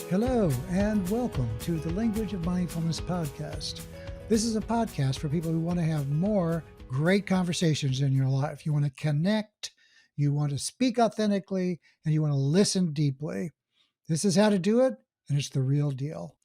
Hello, and welcome to the Language of Mindfulness podcast. This is a podcast for people who want to have more great conversations in your life. You want to connect, you want to speak authentically, and you want to listen deeply. This is how to do it, and it's the real deal.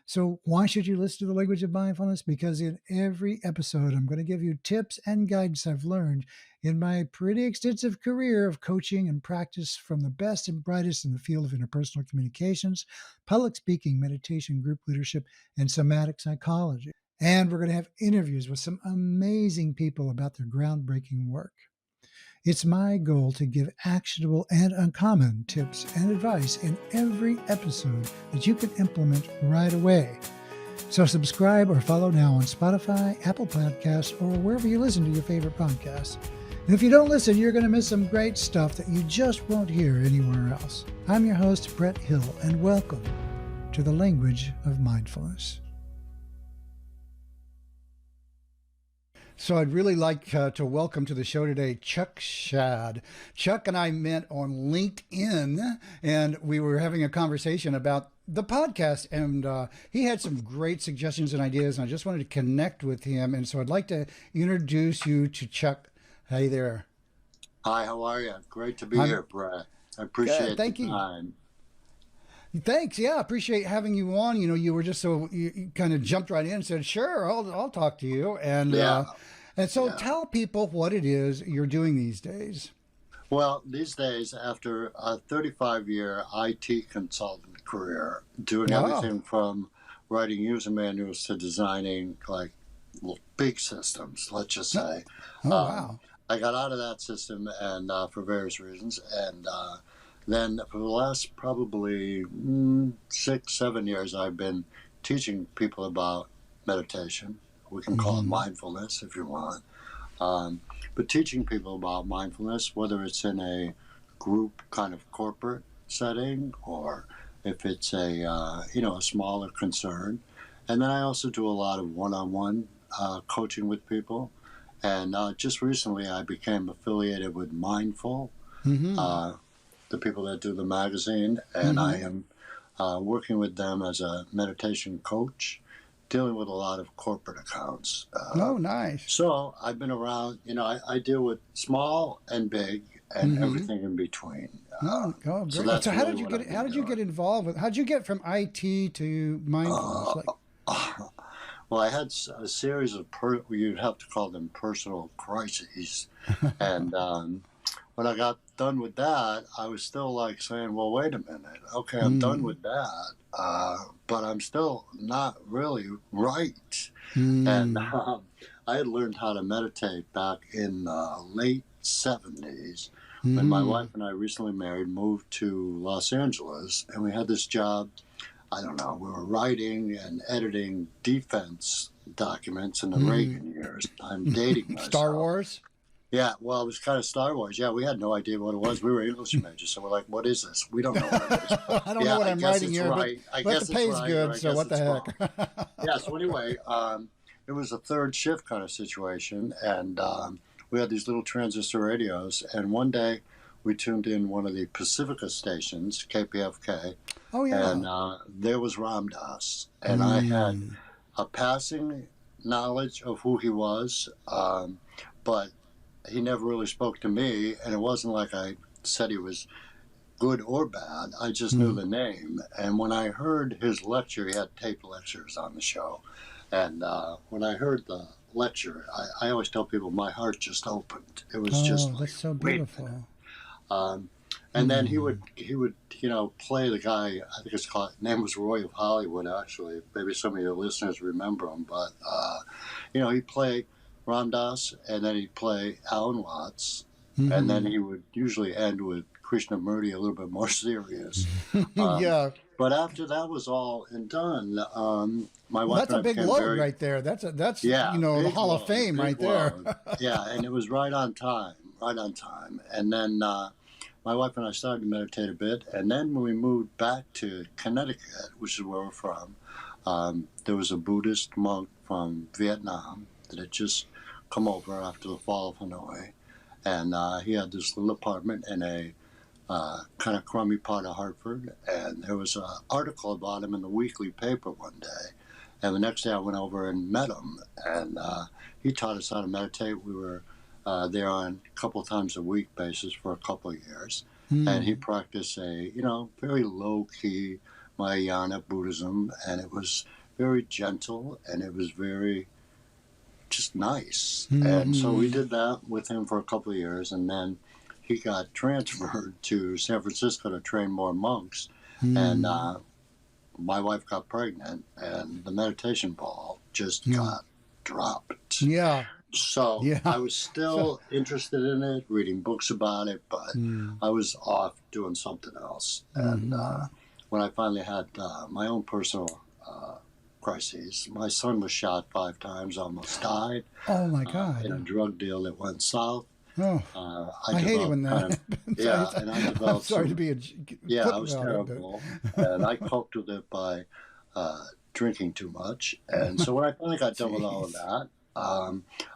So why should you listen to the Language of Mindfulness? Because in every episode, I'm going to give you tips and guidance I've learned in my pretty extensive career of coaching and practice from the best and brightest in the field of interpersonal communications, public speaking, meditation, group leadership, and somatic psychology. And we're going to have interviews with some amazing people about their groundbreaking work. It's my goal to give actionable and uncommon tips and advice in every episode that you can implement right away. So subscribe or follow now on Spotify, Apple Podcasts, or wherever you listen to your favorite podcasts. And if you don't listen, you're going to miss some great stuff that you just won't hear anywhere else. I'm your host, Brett Hill, and welcome to the Language of Mindfulness. So I'd really like to welcome to the show today Chuck Schad. Chuck and I met on LinkedIn, and we were having a conversation about the podcast, and he had some great suggestions and ideas, and I just wanted to connect with him. And so I'd like to introduce you to Chuck. Hey there. Hi, how are you? Great to be here, Brett. I appreciate the time. Thanks. Yeah, appreciate having you on. You know, you were just you kind of jumped right in and said, "Sure, I'll talk to you." And tell people what it is you're doing these days. Well, these days, after a 35-year IT consultant career, doing everything from writing user manuals to designing like big systems, let's just say. Wow. I got out of that system and for various reasons, and then for the last probably 6-7 years, I've been teaching people about meditation. We can call it mindfulness if you want. But teaching people about mindfulness, whether it's in a group kind of corporate setting or if it's a smaller concern. And then I also do a lot of one-on-one coaching with people. And just recently I became affiliated with Mindful, the people that do the magazine, and I am working with them as a meditation coach, dealing with a lot of corporate accounts. Nice. So I've been around, I deal with small and big and everything in between. Great. So how did you get involved with? How did you get from IT to mindfulness? Well, I had a series of you'd have to call them personal crises, and when I got done with that, I was still like saying, well, wait a minute. Okay, I'm done with that, but I'm still not really right. And I had learned how to meditate back in the late 70s when my wife and I, recently married, moved to Los Angeles, and we had this job. I don't know, we were writing and editing defense documents in the Reagan years. I'm dating myself. Star Wars? Yeah, well, it was kind of Star Wars. Yeah, we had no idea what it was. We were English majors, so we're like, what is this? We don't know what it is. I don't know what I'm writing here, right. but the pay's good, so what the heck? Yeah, so anyway, it was a third shift kind of situation, and we had these little transistor radios, and one day we tuned in one of the Pacifica stations, KPFK, and there was Ram Dass, and I had a passing knowledge of who he was, but he never really spoke to me, and it wasn't like I said he was good or bad. I just knew the name. And when I heard his lecture, he had taped lectures on the show, and when I heard the lecture, I always tell people my heart just opened. It was just like, that's so beautiful. And then he would play the guy. I think his name was Roy of Hollywood. Actually, maybe some of your listeners remember him. But he'd play Ram Dass, and then he'd play Alan Watts, and then he would usually end with Krishnamurti, a little bit more serious. But after that was all and done, my wife and I became big load right there. That's the Hall of Fame right there. Yeah, and it was right on time. And then my wife and I started to meditate a bit, and then when we moved back to Connecticut, which is where we're from, there was a Buddhist monk from Vietnam that had just come over after the fall of Hanoi, and he had this little apartment in a kind of crummy part of Hartford, and there was an article about him in the weekly paper one day. And the next day I went over and met him, and he taught us how to meditate. We were there on a couple of times a week basis for a couple of years. And he practiced a, very low-key Mahayana Buddhism, and it was very gentle, and it was very just nice. And so we did that with him for a couple of years, and then he got transferred to San Francisco to train more monks. And my wife got pregnant, and the meditation ball just got dropped. Yeah. So I was still interested in it, reading books about it, but I was off doing something else. And when I finally had my own personal crises, my son was shot 5 times, almost died. Oh my God! In a drug deal that went south. Oh, I hate it when that happens. Yeah, and I developed. I'm sorry to be a. Yeah, it was terrible, and I coped with it by drinking too much. And so when I finally got done with all of that,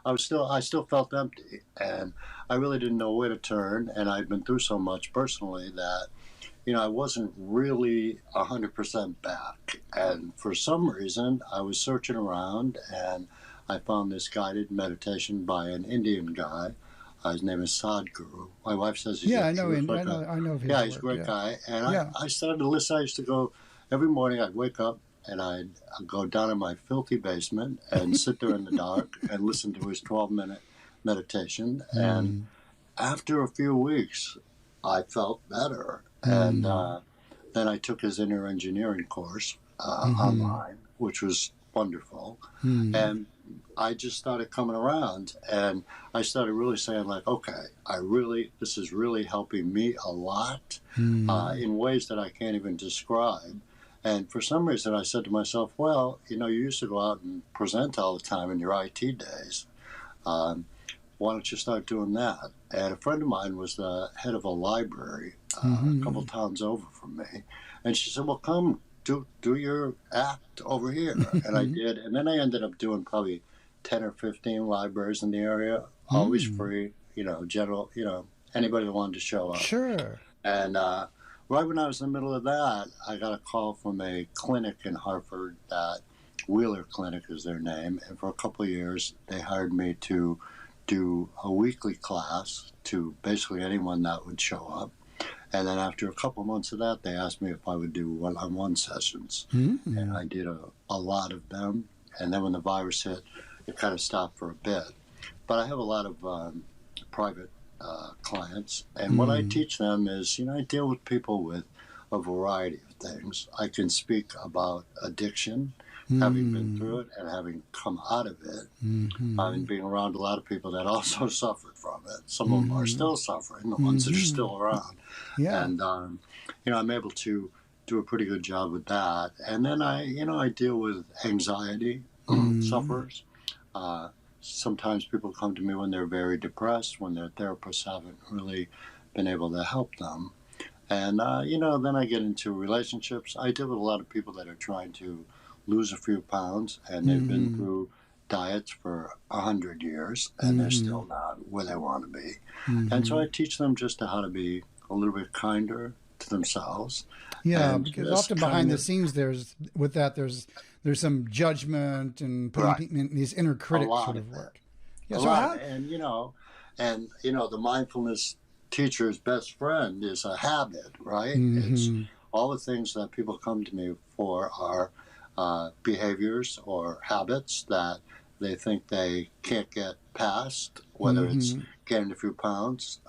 I still felt empty, and I really didn't know where to turn. And I'd been through so much personally that, I wasn't really 100% back. And for some reason, I was searching around, and I found this guided meditation by an Indian guy. His name is Sadhguru. My wife says he's I know of his Yeah, he's work, a great guy. And I started to listen. I used to go every morning. I'd wake up and I'd go down in my filthy basement and sit there in the dark and listen to his 12-minute meditation. And after a few weeks, I felt better. And then I took his inner engineering course online, which was wonderful. And I just started coming around, and I started really saying, like, okay, this is really helping me a lot in ways that I can't even describe. And for some reason, I said to myself, well, you used to go out and present all the time in your IT days. Why don't you start doing that? And a friend of mine was the head of a library a couple towns over from me. And she said, well, come do your act over here. And I did. And then I ended up doing probably 10 or 15 libraries in the area, always free, general, anybody that wanted to show up. Sure. And right when I was in the middle of that, I got a call from a clinic in Hartford, that Wheeler Clinic is their name. And for a couple of years, they hired me to do a weekly class to basically anyone that would show up. And then after a couple of months of that, they asked me if I would do one-on-one sessions. And I did a lot of them. And then when the virus hit, it kind of stopped for a bit. But I have a lot of private clients. And what I teach them is, I deal with people with a variety of things. I can speak about addiction, having been through it and having come out of it. And being around a lot of people that also suffered from it. Some of them are still suffering, the ones that are still around. Yeah. And, I'm able to do a pretty good job with that. And then I deal with anxiety sufferers. Sometimes people come to me when they're very depressed, when their therapists haven't really been able to help them. And, then I get into relationships. I deal with a lot of people that are trying to lose a few pounds, and they've been through diets for 100 years, and they're still not where they want to be. And so I teach them just how to be a little bit kinder to themselves. Yeah, because often behind the scenes, there's some judgment and putting people in these inner critic sort of work. Yeah, the mindfulness teacher's best friend is a habit, right? It's all the things that people come to me for are behaviors or habits that they think they can't get past, whether it's gaining a few pounds,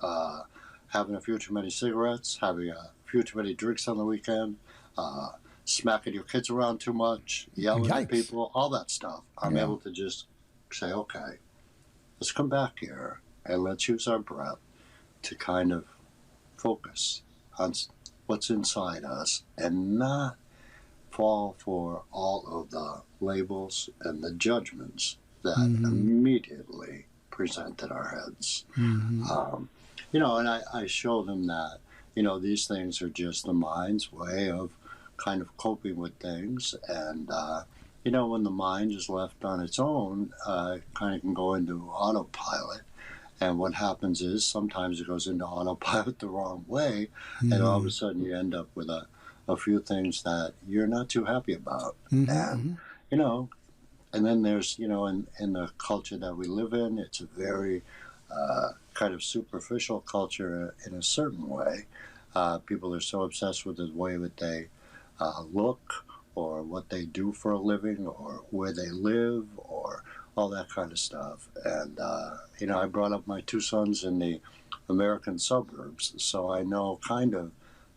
having a few too many cigarettes, having a few too many drinks on the weekend, smacking your kids around too much, yelling at people, all that stuff. I'm able to just say, okay, let's come back here and let's use our breath to kind of focus on what's inside us and not fall for all of the labels and the judgments that immediately present in our heads. And I show them that, these things are just the mind's way of kind of coping with things. And, when the mind is left on its own, it kind of can go into autopilot. And what happens is sometimes it goes into autopilot the wrong way, and all of a sudden you end up with a few things that you're not too happy about. And, you know, and then there's, you know, in the culture that we live in, it's a very kind of superficial culture in a certain way. People are so obsessed with the way that they look, or what they do for a living, or where they live, or all that kind of stuff. And, you know, I brought up my two sons in the American suburbs, so I know kind of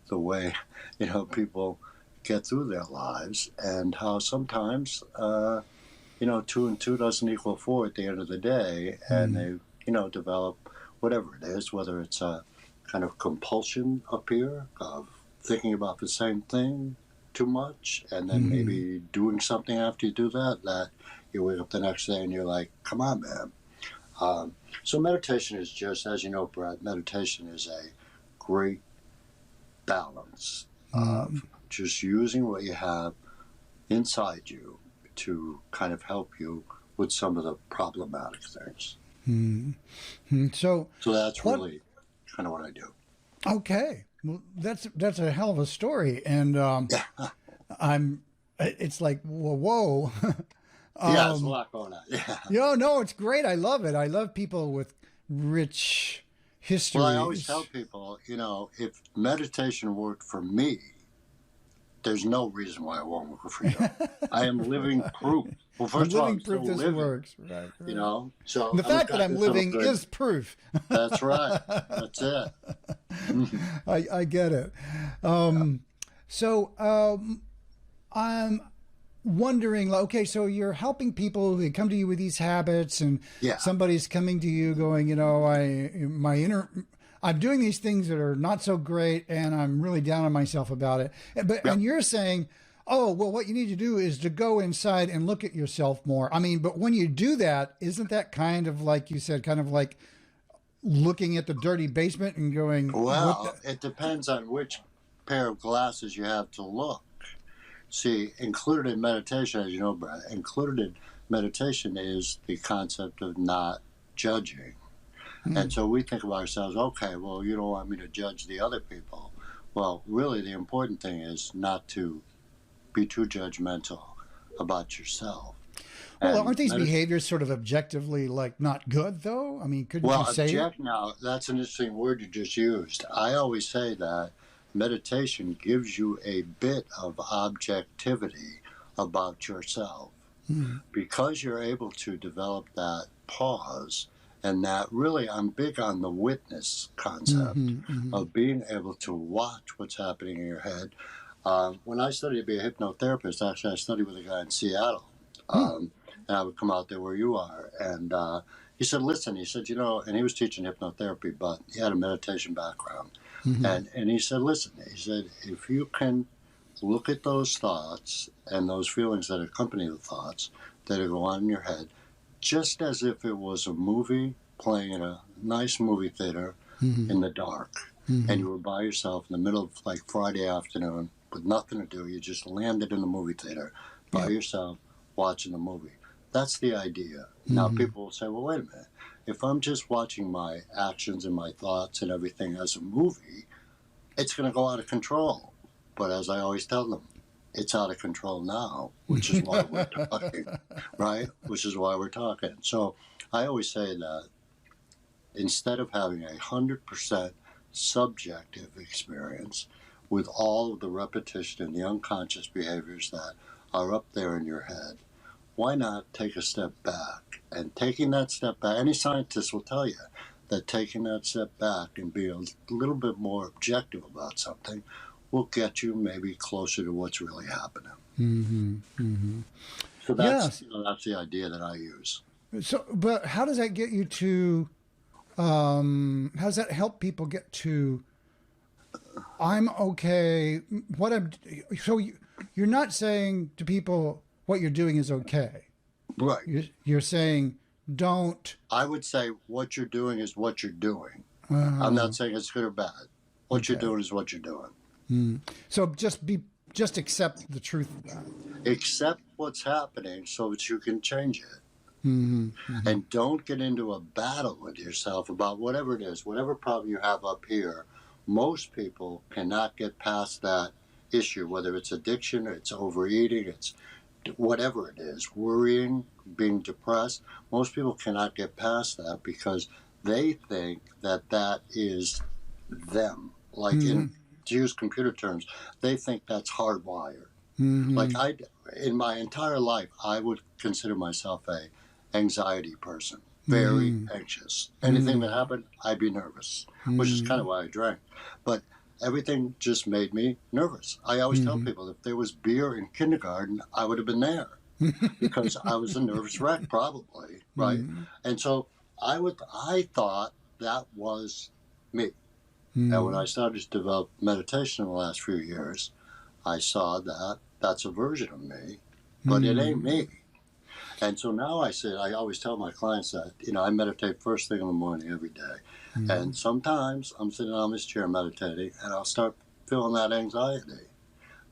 the way, you know, people get through their lives, and how sometimes, you know, 2 and 2 doesn't equal 4 at the end of the day, and they, you know, develop whatever it is, whether it's a kind of compulsion up here of thinking about the same thing too much, and then maybe doing something after you do that, that you wake up the next day and you're like, come on, man. So meditation is just, as you know, Brad, meditation is a great balance of just using what you have inside you to kind of help you with some of the problematic things. So that's really kind of what I do. Okay. Well, that's a hell of a story. And it's like, whoa. Yeah, there's a lot going on. Yeah. No, it's great. I love it. I love people with rich histories. Well, I always tell people, you know, if meditation worked for me, there's no reason why it won't work for you. I am living proof. Well, first of all, I'm proof this works. Right. You know, so the fact that I'm living is proof. That's right. That's it. I get it. So I'm wondering, okay, so you're helping people who come to you with these habits, and somebody's coming to you going, you know, I'm doing these things that are not so great, and I'm really down on myself about it. And you're saying, oh, well, what you need to do is to go inside and look at yourself more. I mean, but when you do that, isn't that kind of like you said, kind of like looking at the dirty basement and going, well, it depends on which pair of glasses you have to look. See, included in meditation, as you know, Brad, included in meditation is the concept of not judging. And so we think of ourselves, okay, well, you don't want me to judge the other people. Well, really, the important thing is not to be too judgmental about yourself. Well, aren't these behaviors sort of objectively, like, not good, though? I mean, couldn't you say... Now, that's an interesting word you just used. I always say that meditation gives you a bit of objectivity about yourself. Because you're able to develop that pause, and that really, I'm big on the witness concept of being able to watch what's happening in your head. When I studied to be a hypnotherapist, actually, I studied with a guy in Seattle. And I would come out there where you are. And he said, listen, he said, you know, and he was teaching hypnotherapy, but he had a meditation background. And he said, listen, he said, if you can look at those thoughts and those feelings that accompany the thoughts that are going on in your head, just as if it was a movie playing in a nice movie theater in the dark, and you were by yourself in the middle of like Friday afternoon with nothing to do. You just landed in the movie theater by yourself watching the movie. That's the idea. Now people will say, well, wait a minute. If I'm just watching my actions and my thoughts and everything as a movie, it's going to go out of control. But as I always tell them, it's out of control now, which is why we're talking, right? Which is why we're talking. So I always say that instead of having 100% subjective experience with all of the repetition and the unconscious behaviors that are up there in your head, why not take a step back? And taking that step back, any scientist will tell you that taking that step back and be a little bit more objective about something will get you maybe closer to what's really happening. So that's, you know, that's the idea that I use. So, but how does that get you to, how does that help people get to, I'm okay, so you're not saying to people what you're doing is okay. Right. You're saying don't. I would say what you're doing is what you're doing. I'm not saying it's good or bad. What you're doing is what you're doing. So just accept the truth of that. Accept what's happening so that you can change it. And don't get into a battle with yourself about whatever it is, whatever problem you have up here. Most people cannot get past that issue, whether it's addiction, it's overeating, it's whatever it is, worrying, being depressed. Most people cannot get past that because they think that that is them. Like to use computer terms, they think that's hardwired. Like in my entire life, I would consider myself a anxiety person, very anxious. Anything that happened, I'd be nervous, which is kind of why I drank. But everything just made me nervous. I always tell people if there was beer in kindergarten, I would have been there because I was a nervous wreck, probably, right? And so I thought that was me. And when I started to develop meditation in the last few years, I saw that that's a version of me, but it ain't me. And so now I always tell my clients that, I meditate first thing in the morning every day. And sometimes I'm sitting on this chair meditating and I'll start feeling that anxiety.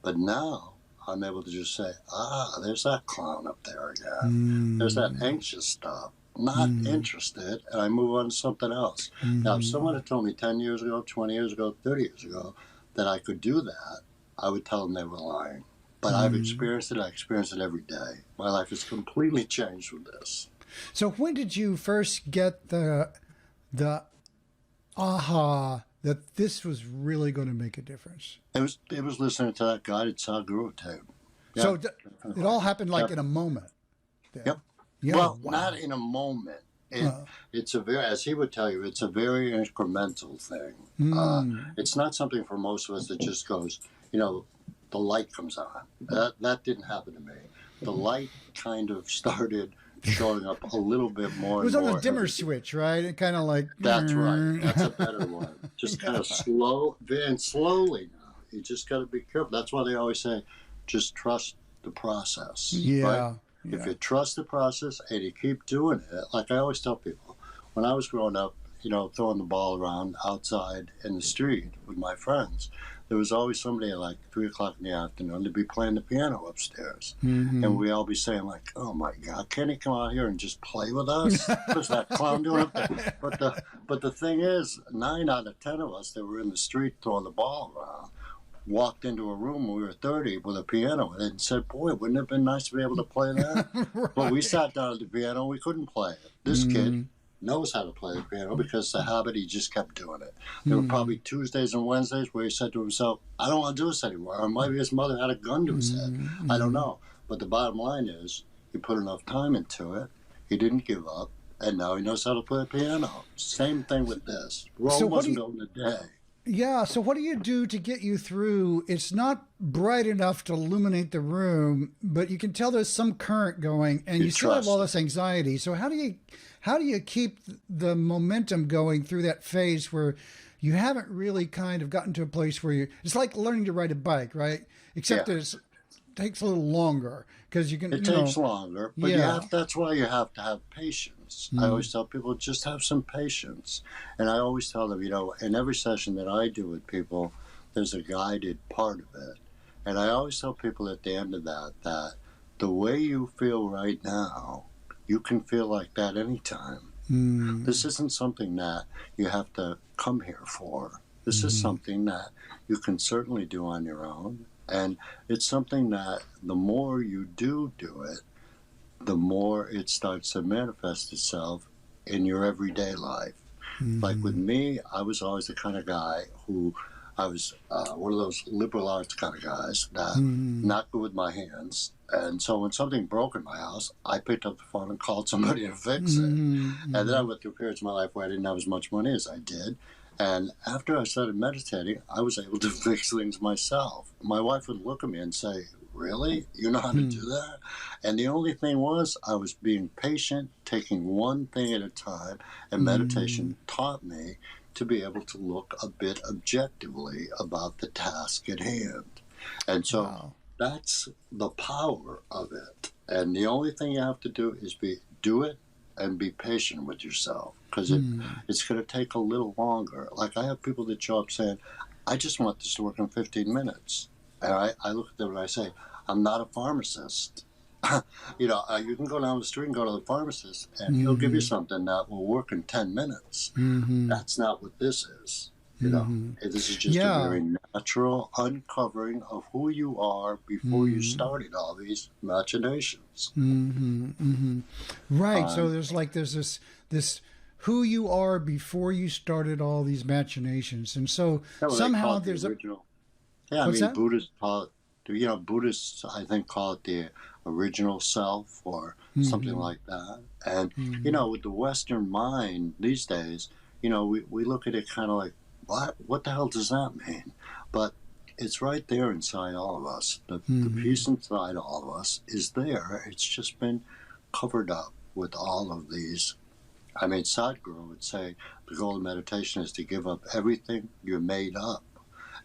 But now I'm able to just say, there's that clown up there again. There's that anxious stuff. Not interested, and I move on to something else. Now, if someone had told me 10 years ago, 20 years ago, 30 years ago that I could do that, I would tell them they were lying. But I've experienced it. I experience it every day. My life has completely changed with this. So when did you first get the aha that this was really going to make a difference? It was listening to that guided Sadhguru tape. Yeah, so it all happened like in a moment. Then. Yep. Yeah, well, not in a moment. It's a very, as he would tell you, it's a very incremental thing. It's not something for most of us that just goes, the light comes on. That didn't happen to me. The light kind of started showing up a little bit more. It was on a dimmer switch, right? It kind of like. That's right. That's a better one. Just kind of slow and slowly now. You just got to be careful. That's why they always say, just trust the process. Yeah. Right? Yeah. If you trust the process and you keep doing it, like I always tell people, when I was growing up, throwing the ball around outside in the street with my friends, there was always somebody at like 3 o'clock in the afternoon to be playing the piano upstairs. And we all be saying like, oh my God, can he come out here and just play with us? What's that clown doing up there? But the thing is, 9 out of 10 of us that were in the street throwing the ball around walked into a room when we were 30 with a piano and said, boy, wouldn't it have been nice to be able to play that? Right. But we sat down at the piano and we couldn't play it. This kid knows how to play the piano because the habit, he just kept doing it. There were probably Tuesdays and Wednesdays where he said to himself, I don't want to do this anymore. Or maybe his mother had a gun to his head. I don't know. But the bottom line is he put enough time into it. He didn't give up. And now he knows how to play the piano. Same thing with this. Rome wasn't built in a day. Yeah, so what do you do to get you through? It's not bright enough to illuminate the room, but you can tell there's some current going, and you still have all this anxiety. So how do you keep the momentum going through that phase where you haven't really kind of gotten to a place where it's like learning to ride a bike, right? Except that it takes a little longer because you can. It takes longer, but that's why you have to have patience. I always tell people, just have some patience. And I always tell them, in every session that I do with people, there's a guided part of it. And I always tell people at the end of that the way you feel right now, you can feel like that anytime. This isn't something that you have to come here for. This is something that you can certainly do on your own. And it's something that the more you do it, the more it starts to manifest itself in your everyday life. Like with me, I was always the kind of guy who, I was one of those liberal arts kind of guys that not good with my hands. And so when something broke in my house, I picked up the phone and called somebody to fix it. And then I went through periods of my life where I didn't have as much money as I did. And after I started meditating, I was able to fix things myself. My wife would look at me and say, really? You know how to do that? And the only thing was, I was being patient, taking one thing at a time, and meditation taught me to be able to look a bit objectively about the task at hand. And so that's the power of it. And the only thing you have to do is do it and be patient with yourself, because it's going to take a little longer. Like I have people that show up saying, I just want this to work in 15 minutes. And I look at them and I say, I'm not a pharmacist. You can go down the street and go to the pharmacist, and he'll give you something that will work in 10 minutes. That's not what this is. This is just a very natural uncovering of who you are before you started all these machinations. Right. So there's this who you are before you started all these machinations, and so somehow there's original. Yeah, I mean, Buddhists call it. Buddhists I think call it the original self or something like that. And with the Western mind these days, we look at it kind of like, what the hell does that mean? But it's right there inside all of us. The peace inside all of us is there. It's just been covered up with all of these. I mean, Sadhguru would say the goal of meditation is to give up everything you made up.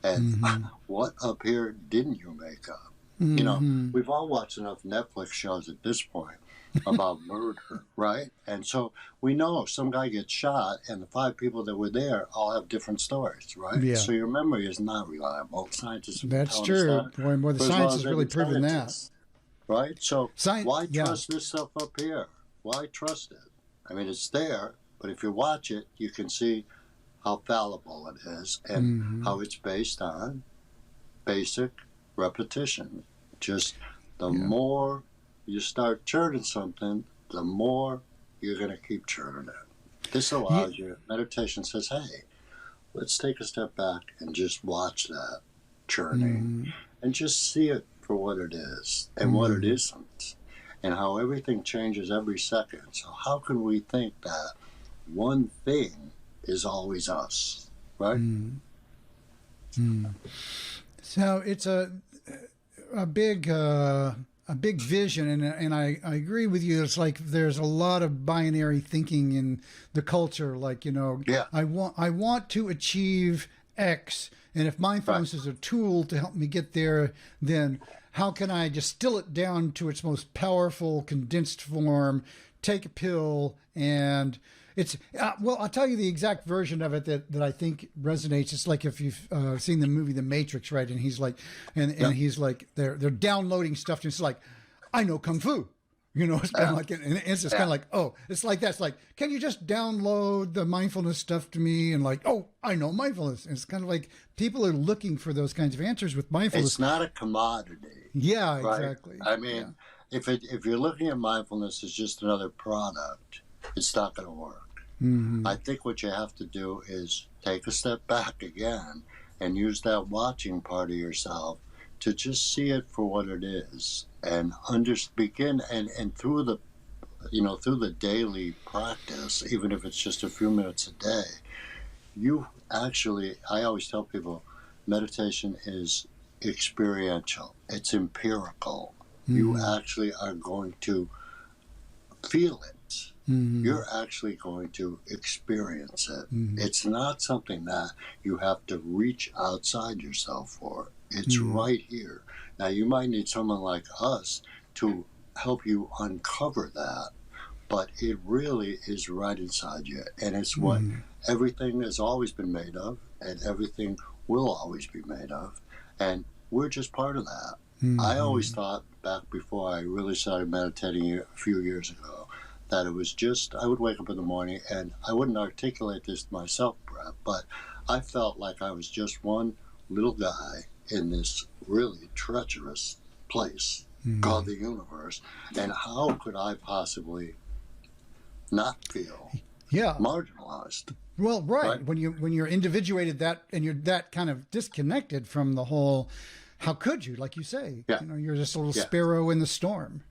And what up here didn't you make up? We've all watched enough Netflix shows at this point about murder, right? And so we know some guy gets shot and the 5 people that were there all have different stories, right? Yeah. So your memory is not reliable. Scientists have That's true. Well, the science has really proven that. Right? So why trust this stuff up here? Why trust it? I mean, it's there, but if you watch it, you can see how fallible it is and how it's based on basic repetition. Just the more you start churning something, the more you're going to keep churning it. This allows you, meditation says, hey, let's take a step back and just watch that churning and just see it for what it is and what it isn't, and how everything changes every second. So how can we think that one thing is always us, right? So it's a big vision, and I agree with you. It's like there's a lot of binary thinking in the culture. Like, I want to achieve X, and if mindfulness is a tool to help me get there, then how can I distill it down to its most powerful, condensed form, take a pill, and it's, I'll tell you the exact version of it that I think resonates. It's like if you've seen the movie The Matrix, right? And he's like, and he's like, they're downloading stuff, and it's like, I know Kung Fu. It's kind of like, and it's just kind of like, oh, it's like that. It's like, can you just download the mindfulness stuff to me? And like, oh, I know mindfulness. And it's kind of like people are looking for those kinds of answers with mindfulness. It's not a commodity. Yeah, right? Exactly. I mean, if you're looking at mindfulness as just another product, it's not going to work. I think what you have to do is take a step back again and use that watching part of yourself to just see it for what it is, and begin and through the daily practice, even if it's just a few minutes a day, I always tell people, meditation is experiential. It's empirical. You actually are going to feel it. You're actually going to experience it. It's not something that you have to reach outside yourself for. It's right here. Now, you might need someone like us to help you uncover that, but it really is right inside you. And it's what everything has always been made of, and everything will always be made of. And we're just part of that. I always thought, back before I really started meditating a few years ago, that it was just, I would wake up in the morning, and I wouldn't articulate this to myself, Brett, but I felt like I was just one little guy in this really treacherous place called the universe. And how could I possibly not feel marginalized? Well, right. When you're individuated that, and you're that kind of disconnected from the whole, how could you, like you say, you're just a little sparrow in the storm.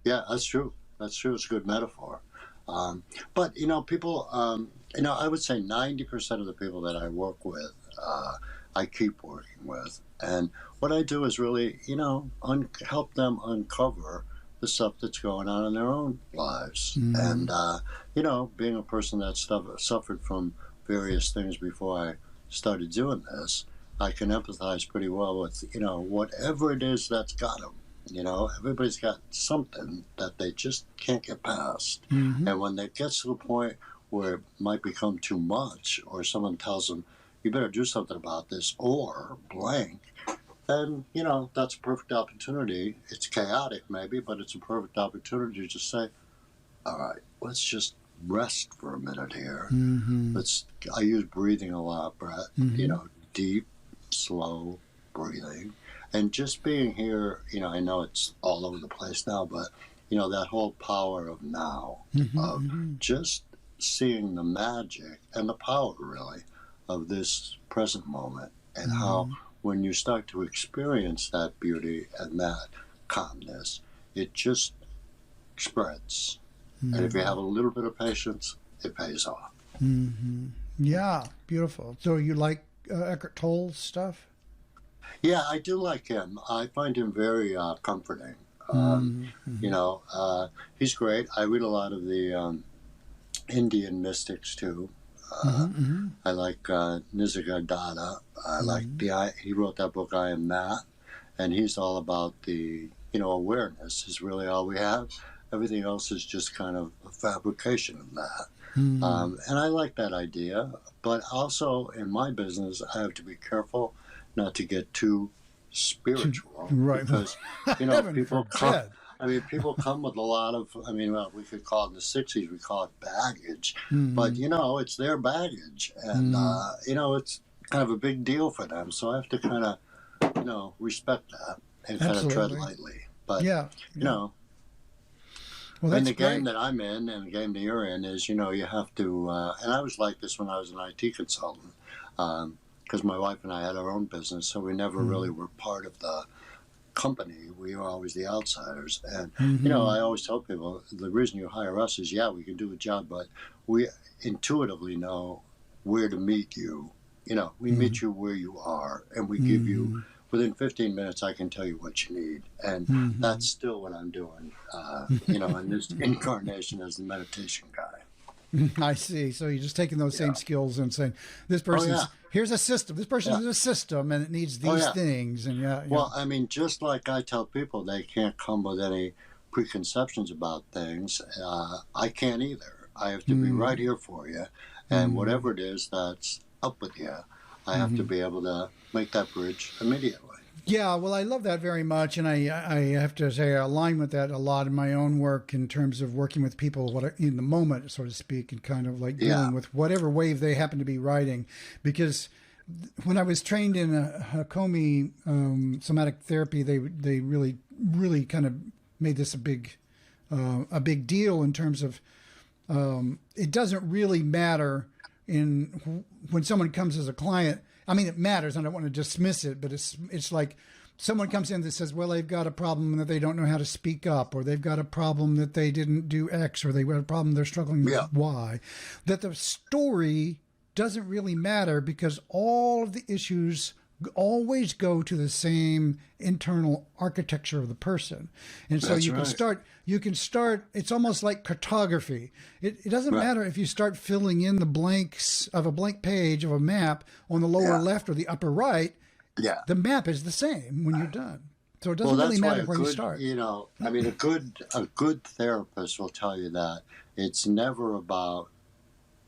Yeah, that's true. That's true. It's a good metaphor. But, people, I would say 90% of the people that I work with, I keep working with. And what I do is really, help them uncover the stuff that's going on in their own lives. And, being a person that suffered from various things before I started doing this, I can empathize pretty well with, whatever it is that's got them. Everybody's got something that they just can't get past. And when it gets to the point where it might become too much, or someone tells them, you better do something about this, or blank, And, that's a perfect opportunity. It's chaotic maybe, but it's a perfect opportunity to say, all right, let's just rest for a minute here. Mm-hmm. I use breathing a lot, Brett, Mm-hmm. deep, slow breathing. And just being here, I know it's all over the place now, but, that whole power of now, of Mm-hmm. just seeing the magic and the power, really, of this present moment, and how Mm-hmm. when you start to experience that beauty and that calmness, it just spreads. And if you have a little bit of patience, it pays off. Mm-hmm. Yeah, beautiful. So you like Eckhart Tolle's stuff? Yeah, I do like him. I find him very comforting. Mm-hmm. He's great. I read a lot of the Indian mystics too. Uh, Mm-hmm. I like Nisargadatta. I like Mm-hmm. he wrote that book, I Am That, and he's all about the, awareness is really all we have. Everything else is just kind of a fabrication of that. Mm-hmm. And I like that idea, but also in my business, I have to be careful not to get too spiritual Right. because, Heaven people come. forbid. People come with a lot of, well, we could call it in the 60s, we call it baggage, but, Mm-hmm. it's their baggage. And, Mm-hmm. it's kind of a big deal for them. So I have to kind of, respect that and kind of tread Absolutely. lightly. But, Yeah. you Yeah. know, Well, and that's the game great. that I'm in and the game that you're in is, you have to, and I was like this when I was an IT consultant, because my wife and I had our own business, so we never really were part of the company. We were always the outsiders. And, Mm-hmm. I always tell people the reason you hire us is, yeah, we can do a job, but we intuitively know where to meet you. We Mm-hmm. meet you where you are, and we give you, Mm-hmm. within 15 minutes, I can tell you what you need. And Mm-hmm. that's still what I'm doing, in this incarnation as the meditation guy. I see. So you're just taking those same Yeah. skills and saying, this Oh, yeah. person's here's a system. This person Yeah. is a system, and it needs Oh, these yeah. things. And yeah, yeah. Well, just like I tell people they can't come with any preconceptions about things, I can't either. I have to be right Mm-hmm. here for you, and Mm-hmm. whatever it is that's up with you, I have to Mm-hmm. be able to make that bridge immediately. Yeah, well, I love that very much, and I have to say I align with that a lot in my own work in terms of working with people in the moment, so to speak, and kind of like Yeah, dealing with whatever wave they happen to be riding. Because when I was trained in Hakomi somatic therapy, they really kind of made this a big deal in terms of it doesn't really matter in when someone comes as a client. I mean, it matters. I don't want to dismiss it, but it's like someone comes in that says, well, they've got a problem that they don't know how to speak up, or they've got a problem that they didn't do X, or they've got a problem they're struggling yeah, with Y. That the story doesn't really matter because all of the issues always go to the same internal architecture of the person. And so that's right. you can start, it's almost like cartography. It doesn't Right. matter if you start filling in the blanks of a blank page of a map on the lower Yeah, left or the upper right, yeah. the map is the same when you're done. So it Well, doesn't really that's why matter a where you good, start. a good therapist will tell you that it's never about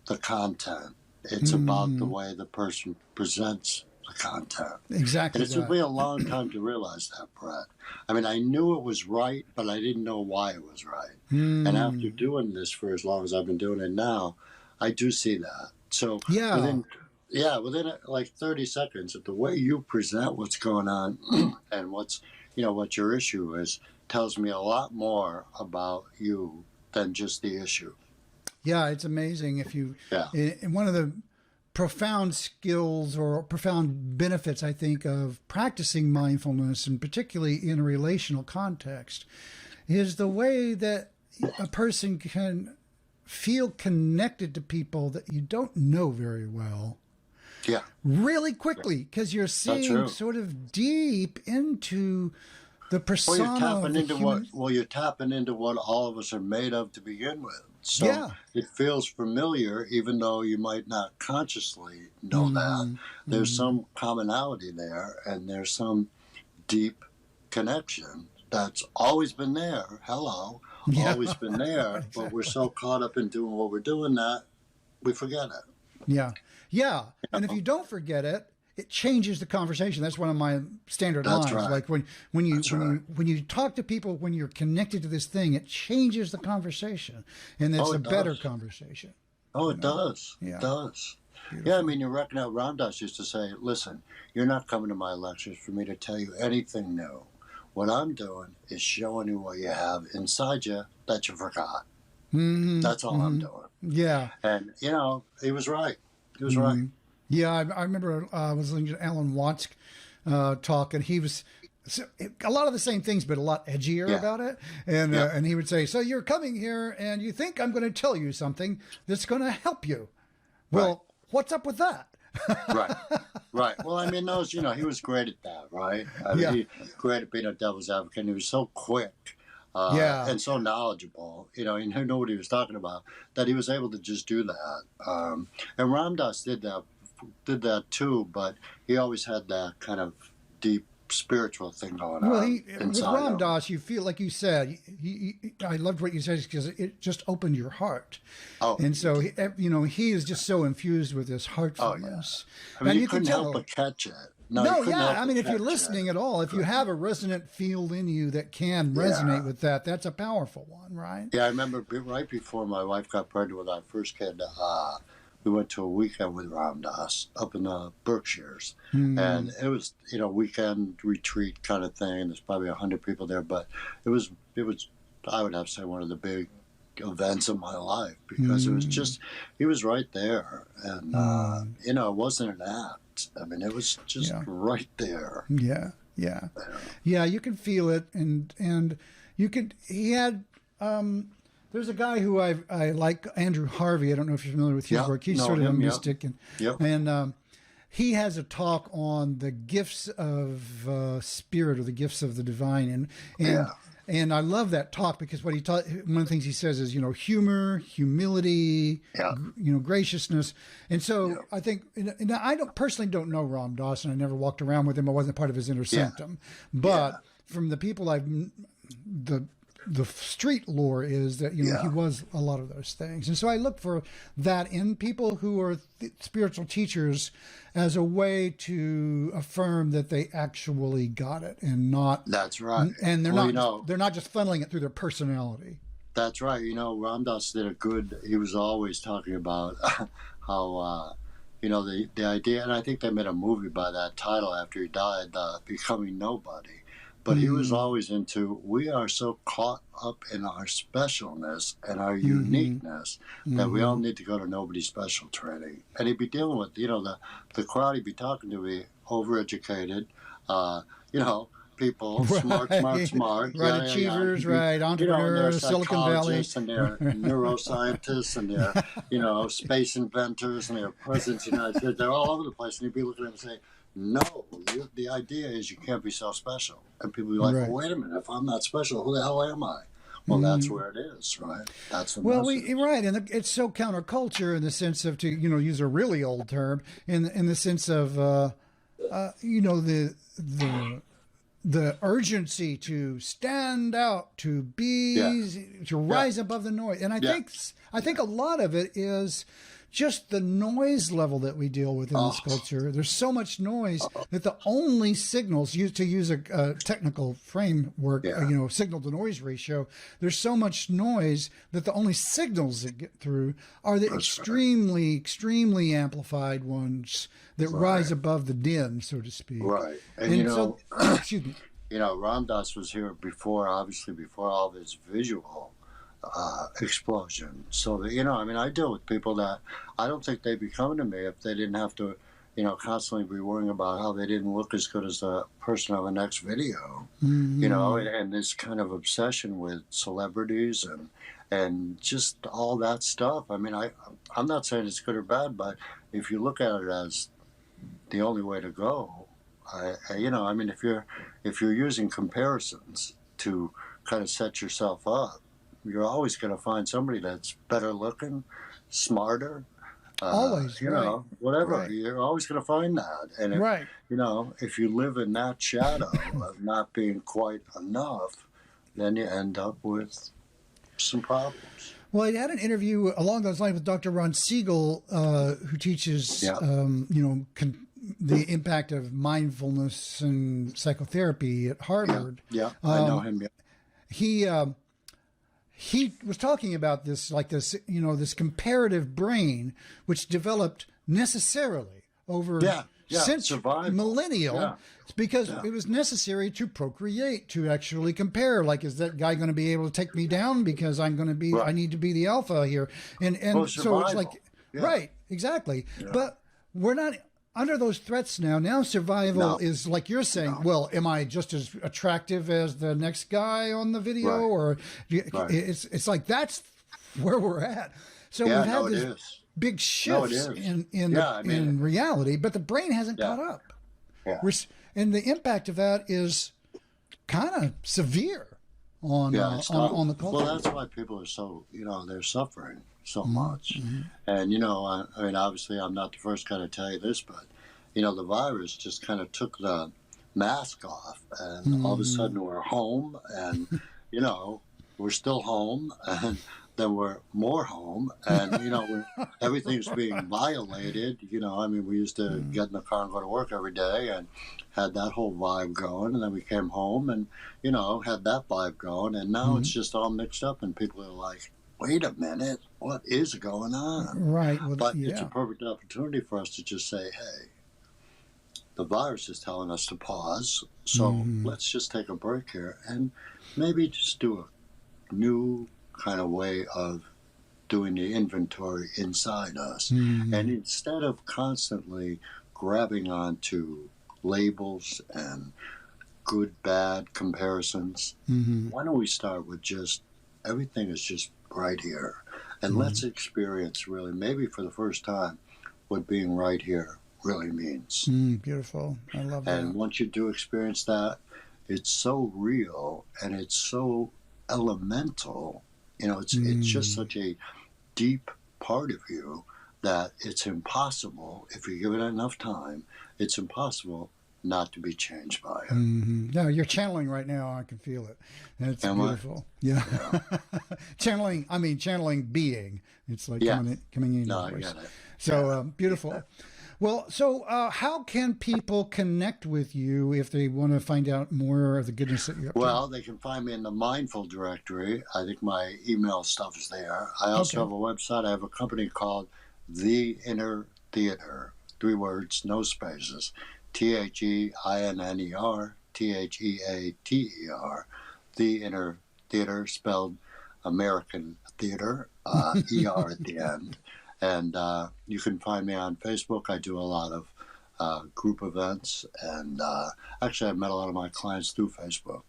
the content. It's about the Mm, way the person presents the content. And exactly it took that. me a long time to realize that, Brett. I knew it was right, but I didn't know why it was right. And after Mm, doing this for as long as I've been doing it now, I do see that. So yeah. within, yeah, within like 30 seconds, the way you present what's going on and what your issue is tells me a lot more about you than just the issue. Yeah, it's amazing if you. Yeah. And one of the profound skills or profound benefits, I think, of practicing mindfulness, and particularly in a relational context, is the way that a person can feel connected to people that you don't know very well Yeah. really quickly because you're That's seeing true. sort of deep into the Well, you're persona of tapping the into what human. well, you're tapping into what all of us are made of to begin with. So Yeah. it feels familiar, even though you might not consciously know that. Hmm. There's Hmm. some commonality there, and there's some deep connection that's always been there. Hello, Yeah. always been there, but we're Exactly. so caught up in doing what we're doing that we forget it. Yeah. Yeah. You And if know? you don't forget it, it changes the conversation. That's one of my standard lines. Right. Like when you talk to people, when you're connected to this thing, it changes the conversation, and it's a better conversation. Oh, it does. Yeah. It does. Beautiful. Yeah, I mean, you reckon out Ram Dass used to say, listen, you're not coming to my lectures for me to tell you anything new. What I'm doing is showing you what you have inside you that you forgot. Mm-hmm. That's all I'm doing. Yeah. And, he was right. He was right. Yeah, I remember I was listening to Alan Watts talk, and he was a lot of the same things, but a lot edgier about it. And he would say, so you're coming here and you think I'm going to tell you something that's going to help you. Well, what's up with that? Right. Well, I mean, he was great at that, right? I mean, he great at being a devil's advocate. And he was so quick and so knowledgeable. He knew what he was talking about, that he was able to just do that. And Ram Dass did that too, but he always had that kind of deep spiritual thing going on. Well, with Ram Dass, you feel like you said. I loved what you said because it just opened your heart. Oh, and so he is just so infused with this heartfulness. Oh, yeah. I mean, you couldn't help but catch it. I mean, if you're listening at all, if you have a resonant field in you that can resonate with that, that's a powerful one, right? Yeah, I remember right before my wife got pregnant with our first kid. We went to a weekend with Ram Dass up in the Berkshires. And it was, weekend retreat kind of thing. There's probably 100 people there, but it was, I would have to say, one of the big events of my life, because it was just, he was right there. And, it wasn't an act. I mean, it was just right there. Yeah, you can feel it. And he had, there's a guy who I like, Andrew Harvey. I don't know if you're familiar with his work. He's sort of a mystic. And he has a talk on the gifts of spirit, or the gifts of the divine. And I love that talk, because what he taught, one of the things he says is, humor, humility, graciousness. And so I think, and I personally don't know Ram Dass, and I never walked around with him. I wasn't part of his inner sanctum. But from the people the street lore is that he was a lot of those things, and so I look for that in people who are spiritual teachers as a way to affirm that they actually got it, and not. That's right. And they're they're not just funneling it through their personality. That's right. Ram Dass did he was always talking about how the idea, and I think they made a movie by that title after he died, Becoming Nobody. But he was always into, we are so caught up in our specialness and our uniqueness that we all need to go to Nobody Special training. And he'd be dealing with, the crowd he'd be talking to be overeducated, people, smart. Right, achievers, right, entrepreneurs, Silicon Valley. And they're neuroscientists, and they're, space inventors, and they're presidents of the United States. They're all over the place. And he'd be looking at them and say, no, the idea is you can't be so special. And people be like, well, wait a minute, if I'm not special, who the hell am I? Well, that's where it is, right? That's the message. And it's so counterculture in the sense of, to use a really old term, in the sense of the urgency to stand out, to be to rise above the noise. And I think a lot of it is just the noise level that we deal with in this culture. There's so much noise that the only signals, to use a technical framework, signal to noise ratio, there's so much noise that the only signals that get through are the extremely amplified ones that rise above the din, so to speak. Right. And excuse me. Ram Dass was here before all this visual explosion. So that, I deal with people that I don't think they'd be coming to me if they didn't have to, constantly be worrying about how they didn't look as good as the person on the next video. And this kind of obsession with celebrities and just all that stuff. I mean, I'm not saying it's good or bad, but if you look at it as the only way to go, if you're using comparisons to kind of set yourself up, you're always going to find somebody that's better looking, smarter, always, whatever. Right. You're always going to find that. And if you live in that shadow of not being quite enough, then you end up with some problems. Well, I had an interview along those lines with Dr. Ron Siegel, who teaches, the impact of mindfulness and psychotherapy at Harvard. Yeah, I know him. Yeah. He was talking about this, like this, this comparative brain, which developed necessarily over since millennial. Yeah. It's because it was necessary to procreate, to actually compare. Like, is that guy going to be able to take me down because I'm going to be, I need to be the alpha here. And so it's like, right, exactly. Yeah. But we're not under those threats now. Now survival is like you're saying, well, am I just as attractive as the next guy on the video? Or it's like, that's where we're at. So we've had this big shifts in reality, but the brain hasn't caught up. Yeah. And the impact of that is kind of severe on the culture. Well, that's why people are so, they're suffering so much. And, I mean, obviously I'm not the first guy to tell you this, but, the virus just kind of took the mask off, and all of a sudden we're home, and, we're still home, and then we're more home, and, everything's being violated. I mean, we used to get in the car and go to work every day and had that whole vibe going, and then we came home and, had that vibe going, and now it's just all mixed up, and people are like, wait a minute, what is going on? Right. Well, but it's a perfect opportunity for us to just say, hey, the virus is telling us to pause, so let's just take a break here and maybe just do a new kind of way of doing the inventory inside us. And instead of constantly grabbing onto labels and good, bad comparisons, why don't we start with just everything is just right here. And let's experience really, maybe for the first time, what being right here really means. Beautiful. I love that. And once you do experience that, it's so real and it's so elemental. It's just such a deep part of you that it's impossible, if you give it enough time, it's impossible not to be changed by it. No, you're channeling right now. I can feel it. It's beautiful. Yeah. channeling being. It's like coming in. No, I get it. So beautiful. Yeah. Well, so how can people connect with you if they want to find out more of the goodness that you're up to? Well, they can find me in the Mindful directory. I think my email stuff is there. I also have a website. I have a company called The Inner Theater. 3 words, no spaces. THEINNER, THEATER. The Inner Theater, spelled American Theater, ER at the end. And you can find me on Facebook. I do a lot of group events. And actually, I've met a lot of my clients through Facebook.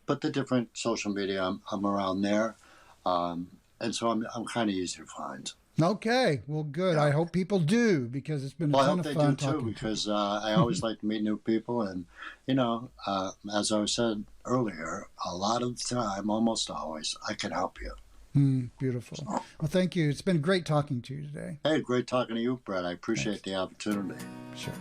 But the different social media, I'm around there. And so I'm kind of easy to find. Okay, well, good. I hope people do, because it's been a ton of fun talking to you. I hope they do, too, because I always like to meet new people. And, as I said earlier, a lot of the time, almost always, I can help you. Beautiful. Well, thank you. It's been great talking to you today. Hey, great talking to you, Brett. I appreciate the opportunity. Sure.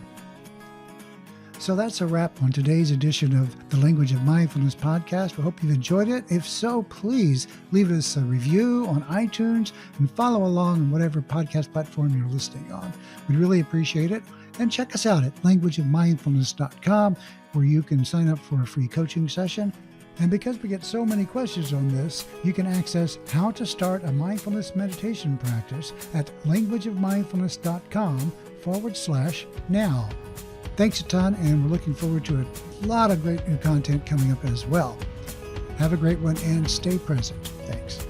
So that's a wrap on today's edition of the Language of Mindfulness podcast. We hope you've enjoyed it. If so, please leave us a review on iTunes and follow along on whatever podcast platform you're listening on. We'd really appreciate it. And check us out at languageofmindfulness.com, where you can sign up for a free coaching session. And because we get so many questions on this, you can access how to start a mindfulness meditation practice at languageofmindfulness.com/now. Thanks a ton, and we're looking forward to a lot of great new content coming up as well. Have a great one and stay present. Thanks.